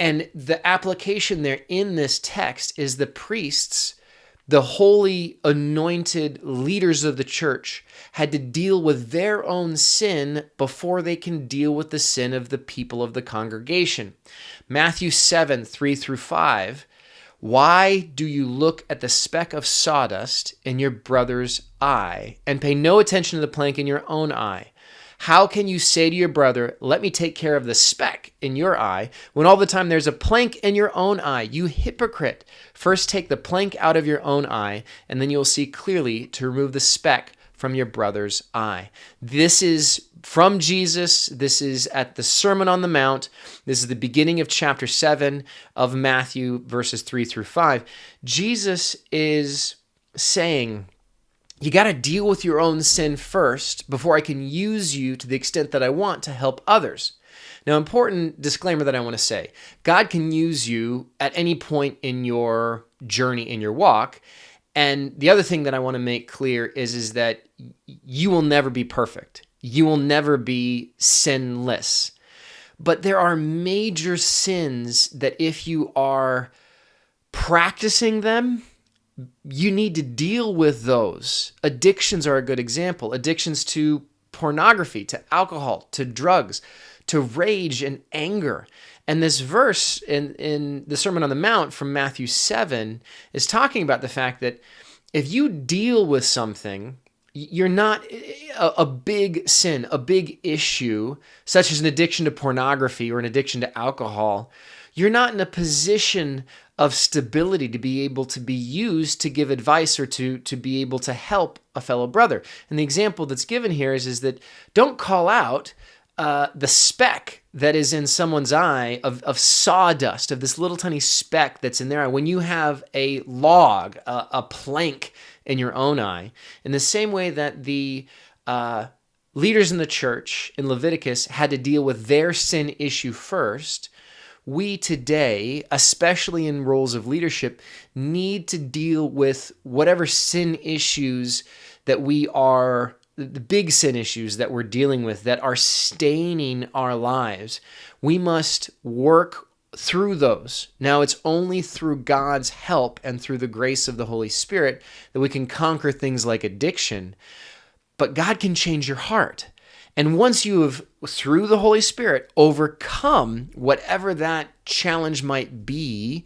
And the application there in this text is the priests, the holy anointed leaders of the church, had to deal with their own sin before they can deal with the sin of the people of the congregation. Matthew 7, 3 through 5, why do you look at the speck of sawdust in your brother's eye and pay no attention to the plank in your own eye? How can you say to your brother, let me take care of the speck in your eye, when all the time there's a plank in your own eye? You hypocrite! First take the plank out of your own eye, and then you'll see clearly to remove the speck from your brother's eye. This is from Jesus. This is at the Sermon on the Mount. This is the beginning of chapter 7 of Matthew, verses 3 through 5. Jesus is saying, you got to deal with your own sin first before I can use you to the extent that I want to help others. Now, important disclaimer that I want to say. God can use you at any point in your journey, in your walk. And the other thing that I want to make clear is that you will never be perfect. You will never be sinless. But there are major sins that if you are practicing them, you need to deal with those. Addictions are a good example. Addictions to pornography, to alcohol, to drugs, to rage and anger. And this verse in the Sermon on the Mount from Matthew 7 is talking about the fact that if you deal with something, you're not a big sin, a big issue, such as an addiction to pornography or an addiction to alcohol, you're not in a position of stability to be able to be used to give advice or to be able to help a fellow brother. And the example that's given here is that don't call out the speck that is in someone's eye of sawdust, of this little tiny speck that's in their eye. When you have a log, a plank in your own eye, in the same way that the leaders in the church in Leviticus had to deal with their sin issue first, we today, especially in roles of leadership, need to deal with whatever sin issues that we are, the big sin issues that we're dealing with that are staining our lives. We must work through those. Now, it's only through God's help and through the grace of the Holy Spirit that we can conquer things like addiction. But God can change your heart. And once you have, through the Holy Spirit, overcome whatever that challenge might be,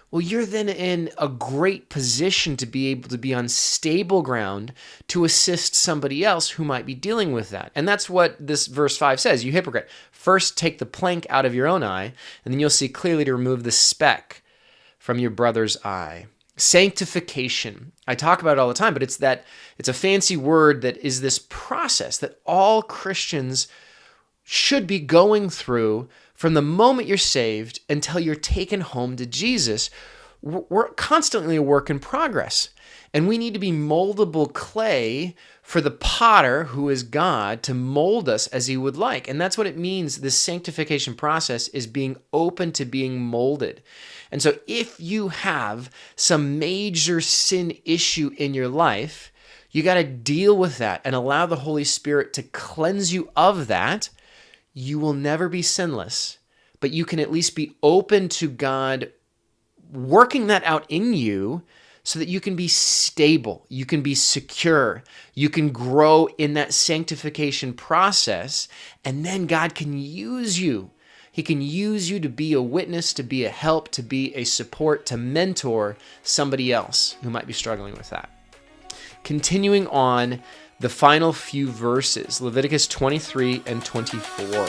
well, you're then in a great position to be able to be on stable ground to assist somebody else who might be dealing with that. And that's what this verse 5 says. You hypocrite, first take the plank out of your own eye, and then you'll see clearly to remove the speck from your brother's eye. Sanctification. I talk about it all the time, but it's a fancy word that is this process that all Christians should be going through from the moment you're saved until you're taken home to Jesus. We're constantly a work in progress, and we need to be moldable clay for the potter, who is God, to mold us as he would like. And that's what it means. This sanctification process is being open to being molded. And so if you have some major sin issue in your life, you got to deal with that and allow the Holy Spirit to cleanse you of that. You will never be sinless, but you can at least be open to God working that out in you so that you can be stable, you can be secure, you can grow in that sanctification process, and then God can use you. He can use you to be a witness, to be a help, to be a support, to mentor somebody else who might be struggling with that. Continuing on, the final few verses, Leviticus 23 and 24.